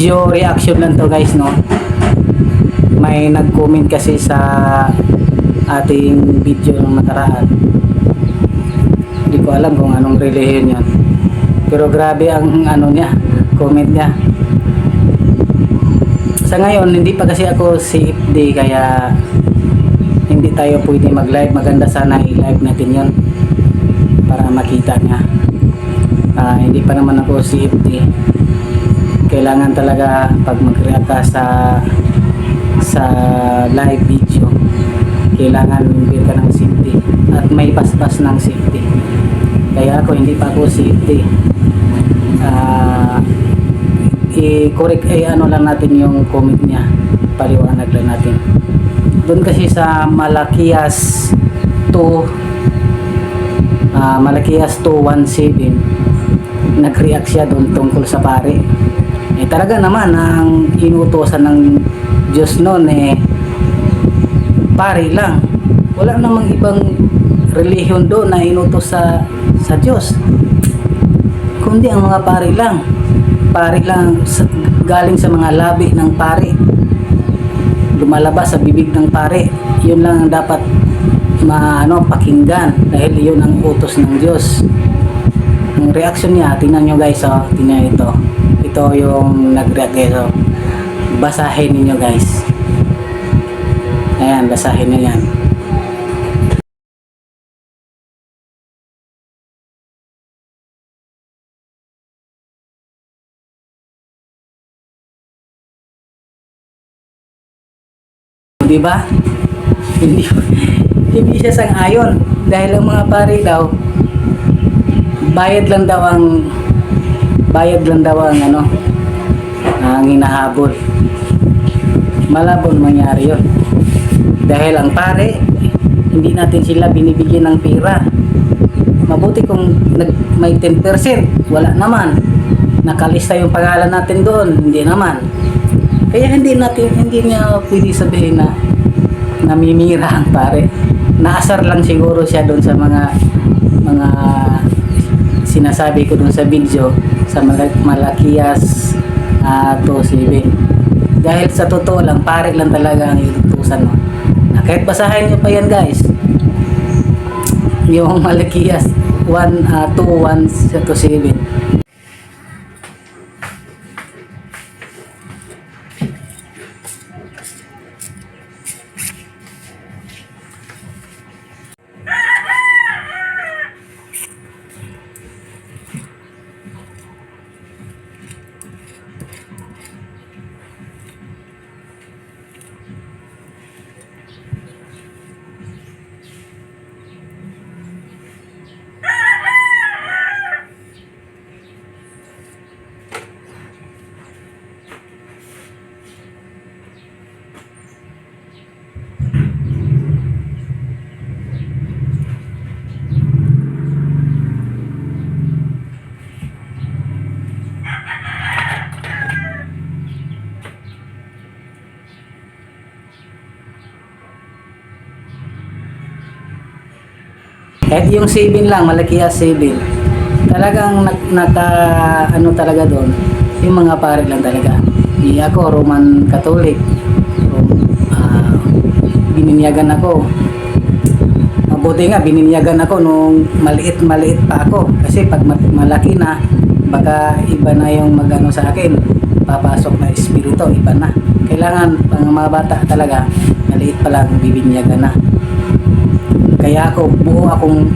Video reaction lang to guys, no. May nag-comment kasi sa ating video ng nakaraan. Hindi ko alam kung anong relihiyon yun, pero grabe ang ano niya, comment niya. Sa ngayon hindi pa kasi ako CFD, kaya hindi tayo pwede mag-live. Maganda sana i-live natin yun para makita niya. Hindi pa naman ako CFD. Kailangan talaga pag mag-react ka sa live video, kailangan member ka ng CFD at may paspas ng CFD. Kaya ako hindi pa ako CFD. I-correct, ano lang natin yung comment niya, paliwanag lang natin. Doon kasi sa Malakias 2:17 nag-react siya doon tungkol sa pare. Talaga naman ang inutusan ng Diyos noon pare lang. Wala namang ibang relihiyon doon na inutos sa Diyos, kundi ang mga pare lang. Pare lang, galing sa mga labi ng pare, lumalabas sa bibig ng pare. Yun lang ang dapat pakinggan, dahil yun ang utos ng Diyos. Yung reaction niya, tingnan nyo guys, tingnan ito yung nag-react guys. Basahin niyo guys, ayan, basahin niyo yan. Di ba? Hindi siya sang-ayon, dahil ang mga pare daw bayad lang daw ang hinahabol. Malabon mangyari yun, dahil ang pare, hindi natin sila binibigyan ng pera. Mabuti kung may 10%, wala naman, nakalista yung pangalan natin doon, hindi naman. Kaya hindi niya pwede sabihin na namimira ang pare. Naasar lang siguro siya doon sa mga sinasabi ko doon sa video sa Malakias 2:7. Dahil sa totoo lang, pare lang talaga ang iutusan mo. Kahit basahin nyo pa yan guys, yung Malakias 2:1-7. Kahit yung 7 lang, Malakias 7, talagang talaga doon, yung mga pare lang talaga. Ako, Roman Catholic, bininyagan ako. Mabuti nga, bininyagan ako nung maliit pa ako, kasi pag malaki na, baka iba na yung magano sa akin, papasok na espiritu, iba na. Kailangan pang mga bata talaga, maliit pa lang, bibinyagan na. Kaya buo akong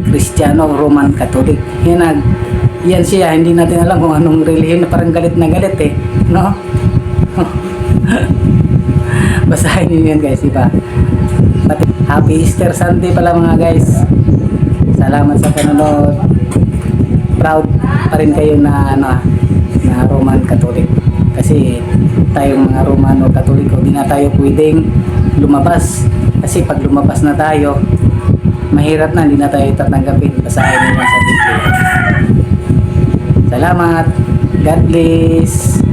Kristiyano, Roman Catholic. Yan siya, hindi natin alam kung anong relihiyon, na parang galit na galit no? Basahin niyo yan guys, diba? Happy Easter Sunday pala mga guys. Salamat sa panonood. Proud pa rin kayo na Roman Catholic. Kasi tayong mga Romano Katoliko, di na tayo pwedeng lumabas. Kasi pag lumabas na tayo, mahirap na, hindi na tayo tatanggapin. Basahin nyo sa video. Salamat. God bless.